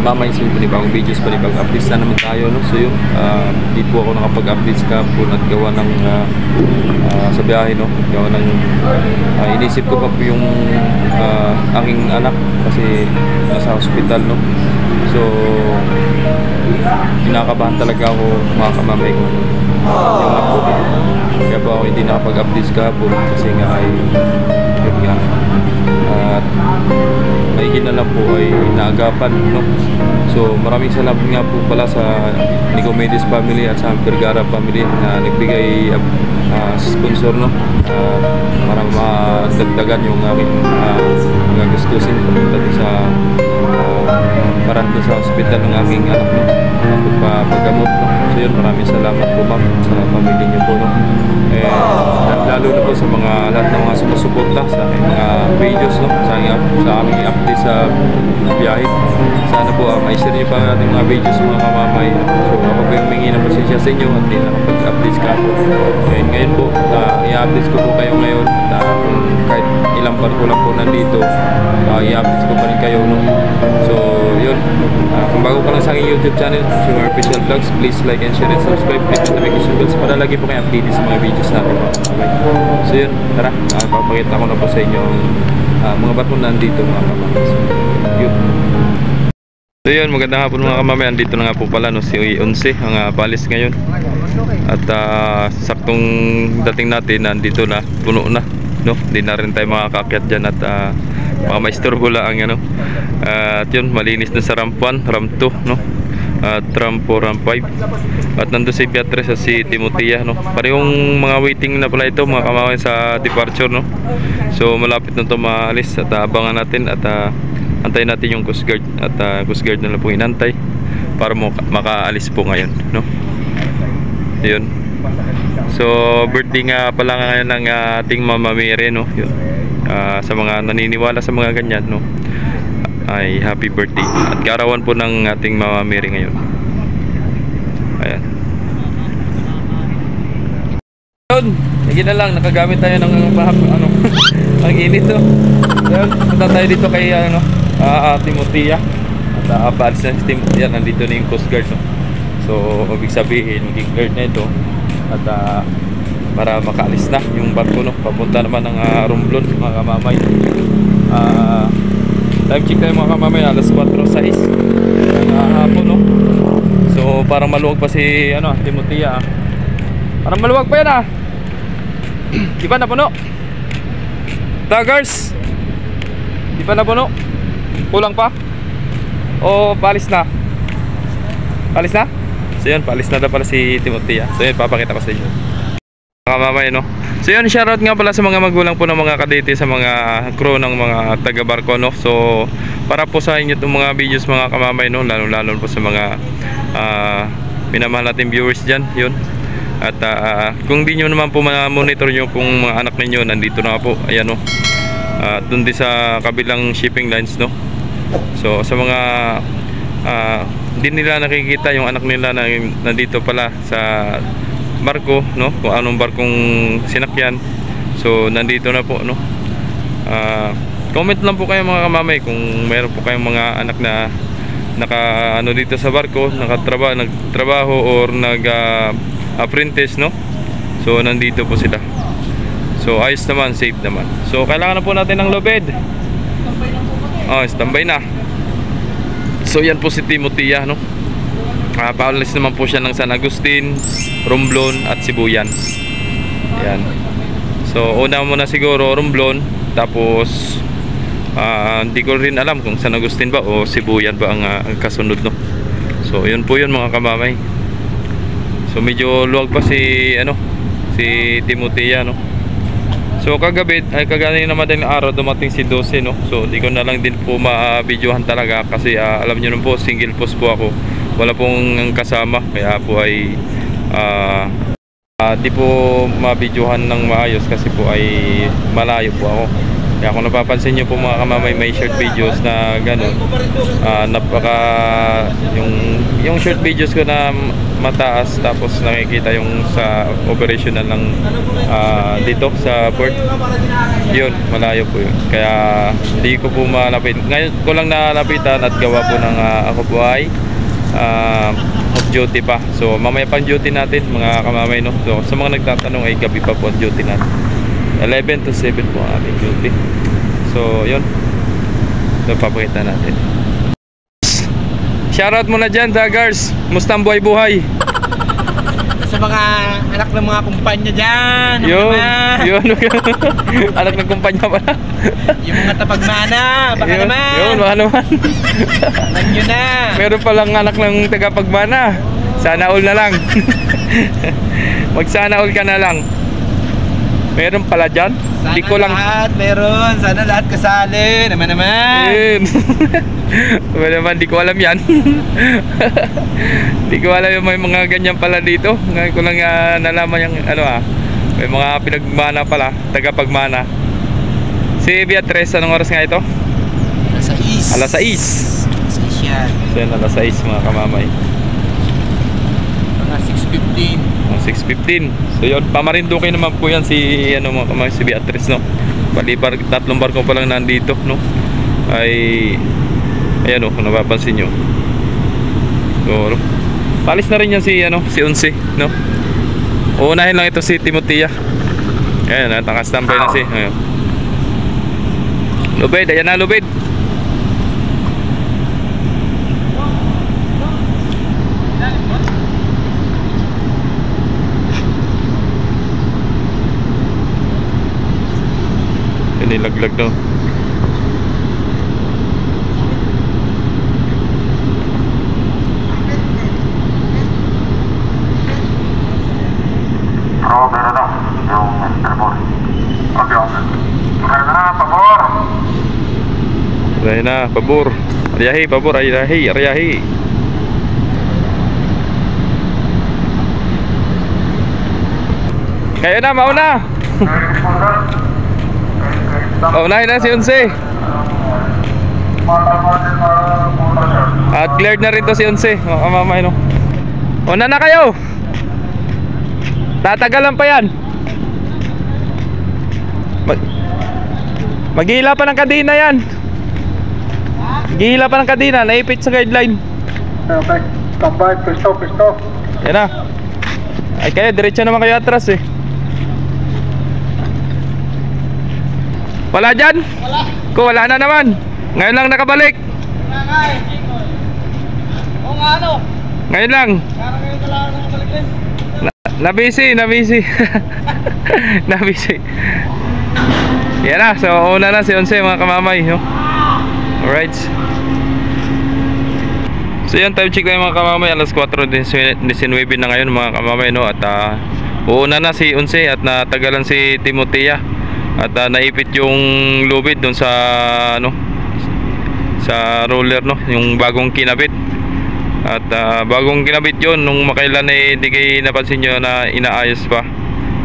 mamay sa panibagong videos, panibagong updates na naman tayo, no? So yun, di po ako nakapag-updates ka po at gawa ng sa biyahe, no? Gawa ng inisip ko pa po yung aking anak kasi nasa hospital, no? So kinakabahan talaga ako, mga kamamay ko, yung apo. Kaya po ako hindi nakapag-updates ka po kasi nga ay yun nga, at may lang po ay naagapan, no? So maraming salamat nga po pala sa Nicomedes family at sa Vergara family na nagbigay sponsor, no? Para madagdagan yung aking mga gastusin papunta sa parang sa hospital ng aking anak, no? Pagpapagamot, no? So yun, maraming salamat po ma'am sa family niyo po, no? Lalo na po sa lahat ng mga sumusuporta sa aking mga videos, no? Sa aming update sa biyahe. Sana po may-share niyo pa natin mga videos, mga kamamay. So ako po yung mingi ng pasensya sa inyo at hindi nakapag-updates ka po. Ngayon po, i-updates ko po kayo ngayon. Kahit ilang bar ko lang po nandito, i-updates ko pa rin kayo, no? So yun, kung bago pa lang sa aking YouTube channel, Sugar Official Vlogs, please like and share and subscribe. Click the notification bells para lagi po kayo updated sa mga videos natin. So yun, tara, papakita ko na po sa inyo ang mga bato na nandito, mga kamamay. Yun. So yun, magandang hapon mga kamamay. Andito na nga po pala, no, si Onse, ang palis ngayon. At saktong dating natin, nandito na, puno na, no? Hindi na rin tayo makakakyat dyan at mga maistorbo lang, ano. At yun, malinis na sa ramp 1, ramp 2, no? At ramp 4, ramp 5. At nandun si Beatrice at si Timotea, no? Parehong mga waiting na pala ito, mga kamamay, sa departure, no? So malapit na ito maalis at abangan natin at antayin natin yung Coast Guard at Coast Guard na lang po inantay para makaalis po ngayon, no? Yun. So birthday nga pala ngayon ng ating Mama Mary, no? Yun. Sa mga naniniwala sa mga ganyan, no, ay happy birthday at kaarawan po ng ating Mama Mary ngayon. Ayan. Yun, sige na lang, nakagamit tayo ng ano, ang init, no? Ayan, punta tayo dito kay Timotea at paalis na si Timotea. Nandito na yung Coast Guard, no? So ibig sabihin maging cleared na ito at para makaalis na yung barko, no? Papunta naman ng Romblon, mga kamamay. Time check tayo, mga kamamay, alas 4:06 ng hapon, no? So parang maluwag pa si Timotea. Parang maluwag pa yan, di ba napuno? Taggers, di ba napuno? Kulang pa? O paalis na? Paalis na? So yun, paalis na daw pala si Timotea. So yun, papakita ko sa inyo, kamamay, no? So yun, shoutout nga pala sa mga magulang po ng mga kadete, sa mga crew ng mga taga-barko, no? So para po sa inyo itong mga videos, mga kamamay, no? Lalo po sa mga minamahal natin viewers dyan, yun. At kung di nyo naman po monitor nyo kung mga anak ninyo, nandito na po, ayan, no? Dun din sa kabilang shipping lines, no? So sa mga hindi nila nakikita yung anak nila na nandito pala sa barko, no? Kung anong barkong sinakyan, so nandito na po, no? Comment lang po kayo, mga kamamay, kung meron po kayong mga anak na dito sa barko, nagtrabaho or apprentice, no? So nandito po sila. So ayos naman, safe naman. So kailangan na po natin ng lobed. Standby na. So yan po si Timotea, no? Paalis naman po siya ng San Agustin, Romblon at Sibuyan. Ayan. So una muna siguro Romblon, tapos hindi ko rin alam kung San Agustin ba o Sibuyan ba ang kasunod, no? So yun po yun, mga kamamay. So medyo luwag pa si Timotea, no? So kagabi ay kagani naman din araw dumating si 12, no? So di ko na lang din po ma-videohan talaga kasi alam niyo naman po, single post po ako. Wala pong kasama, kaya po ay di po ma-videohan ng maayos kasi po ay malayo po ako. Kaya kung napapansin nyo po mga kamamay, may short videos na gano'n, yung short videos ko na mataas, tapos nakikita yung sa operational ng dito sa port, yun, malayo po yun. Kaya hindi ko po malapit. Ngayon ko lang nalapitan at gawa po ng ako po ay off duty pa. So mamaya pang duty natin mga kamamay, no? So sa mga nagtatanong ay gabi pa po ang duty natin, 11 to 7 po ang ating duty. So yun, ito papakita natin. Shoutout muna dyan, Daggers. Musta ang buhay-buhay? Sa mga anak ng mga kumpanya dyan. Yun. Anak ng kumpanya pala. Yung mga tapagmana. Baka yun, naman. Yun, baka naman. Alam nyo na. Meron palang anak ng tagapagmana. Sana all na lang. Magsana all ka na lang. Meron pala dyan. Sana di ko lang... lahat meron. Sana lahat kasali. Naman. Naman, di ko alam yan. Di ko alam yung may mga ganyan pala dito. Ngayon ko lang nalaman yung may mga pinagmana pala, tagapagmana. Si Beatrice, anong oras nga ito? Alas 6. Alas 6. Alas 6 yan. So yan, alas 6 mga kamamay. Mga 6:15. 6:15. So yun, Pamarinduque naman po yan si mga kamamay, si Beatrice, no. Balibar, 3 barko pa lang nandito, no. Ayan, kung napapansin nyo. So, palis na rin yan si Unsi, no. Uunahin lang ito si Timotea. Ayan, nakastambay na si Lubid, ayan na Lubid. Nilaglag no. Pero na yung telepon. Okay. Kaya na, pabor. Kaya na, pabor. Ariyahi, pabor, ariyahi. Kaya na, mauna. Paunahin na si Unsi. At cleared na rin to si Unsi. Mamamay, no. Una na kayo. Tatagalan pa yan. Maghihila pa ng kadina yan. Maghihila pa ng kadina. Naipit sa guideline. Okay. Tambay, pisto. Yan na. Ay kayo, diretso naman kayo atras eh. Wala dyan? Wala. Wala na naman. Ngayon lang nakabalik. Wala nga eh, Jingol. Oo nga Ngayon lang. Parang ngayon ka lang nakabalik din. Nabisi. Nabisi. Yan na. So una na si Unsi mga kamamay, no? Alright. So yan, time check na yung mga kamamay. Alas 4:19 na ngayon mga kamamay, no? At uuna na si Unsi at natagalan si Timotea. At naipit yung lubid doon sa sa roller, no, yung bagong kinabit. At bagong kinabit yon nung makailan hindi kayo napansin nyo na inaayos pa.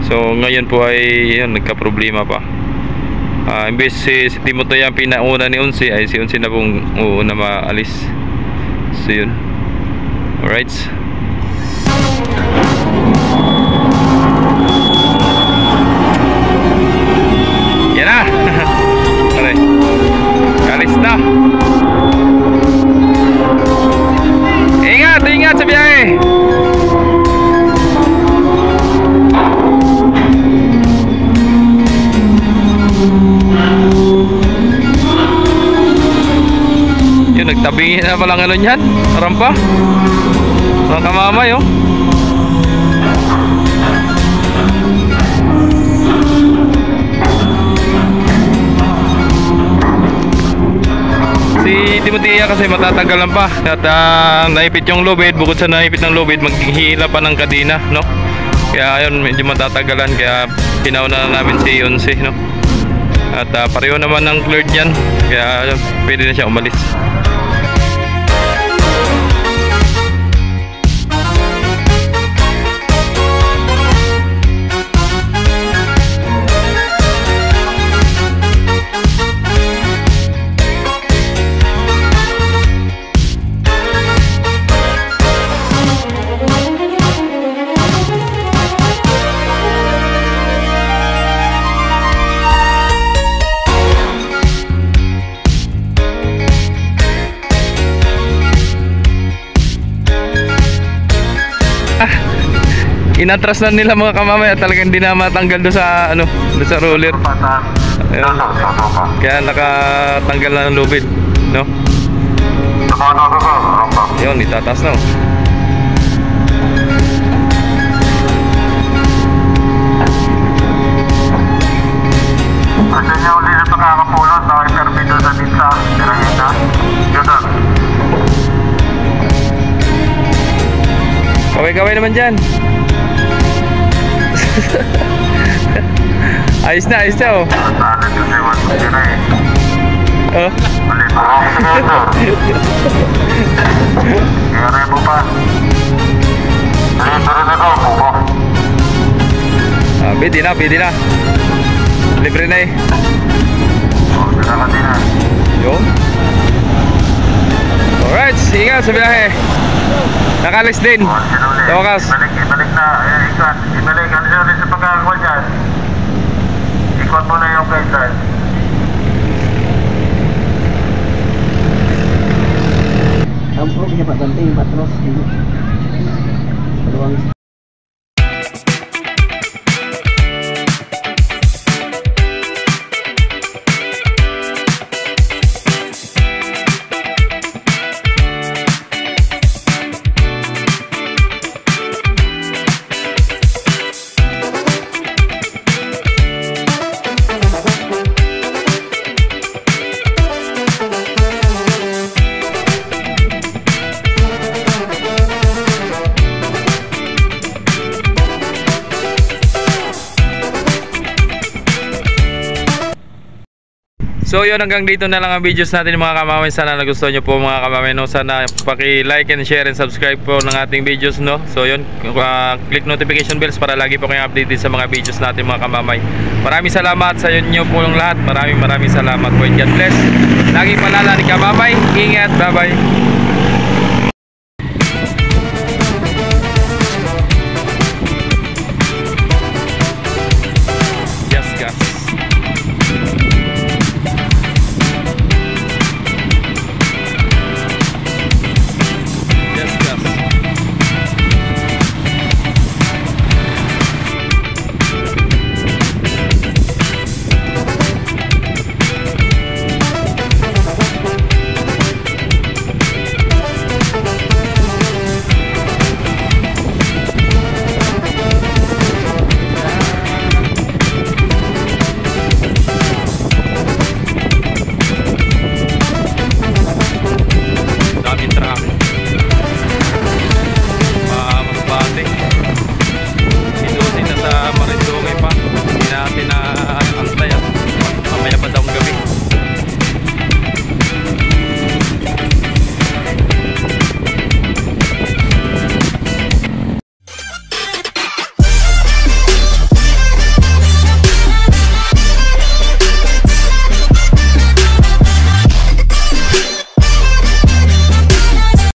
So ngayon po ay yun, nagka-problema pa. Imbes si Timotea ang pinauna ni Unsi, ay si Unsi na pong uuna maalis. So yun. Alright. Yan na. Okay. Alis na. Ingat sa biyahe. Yun, nagtabingin na palang niyan. Rampa. Mga kamamay, oh. Si Timotea kasi matatagalan pa at naipit yung lubid. Bukod sa naipit ng lubid, maghihila pa ng kadina, no? Kaya ayun, medyo matatagalan. Kaya pinauna na namin si Unsi, no? At pareho naman ng cleared yan. Kaya pwede na siya umalis. inatras na nila mga kamamay at talagang hindi na matanggal doon sa ano, doon sa roller. Pataas. Ayun. Susuka. Kaya nakatanggal na ng lubid, no? Susuka. Yun, itataas na. Kasi niya uli na pagkakapulot, nakipirmito sa ditsa. Tirangin na. Yun na. Kaway-kaway naman dyan. Ayos na oh. Tanan yung siwan mo yun eh. Oh. Uli pa. Kaya mo pa. Libre na ito, buko. Ah, pwede na. Libre na eh. O, sinaka din eh. Yun. Alright, ingat sa biyahe. Nakalis din. O, sinuli. Tawakas. Ibalik na. Ikot. Ibalik. Ano siya rin sa pagkakakuha dyan? Ikot mo na yung kaitan. Tampok niya Pak Ganting, Patros. Peluang. So yun, hanggang dito na lang ang videos natin mga kamamay. Sana nagustuhan nyo po mga kamamay, no? Sana paki-like and share and subscribe po ng ating videos, no? So yun, click notification bells para lagi po kayong updated sa mga videos natin mga kamamay. Maraming salamat sa inyo po ng lahat. Maraming salamat po. God bless. Lagi palala ni kamamay. Ingat. Bye bye.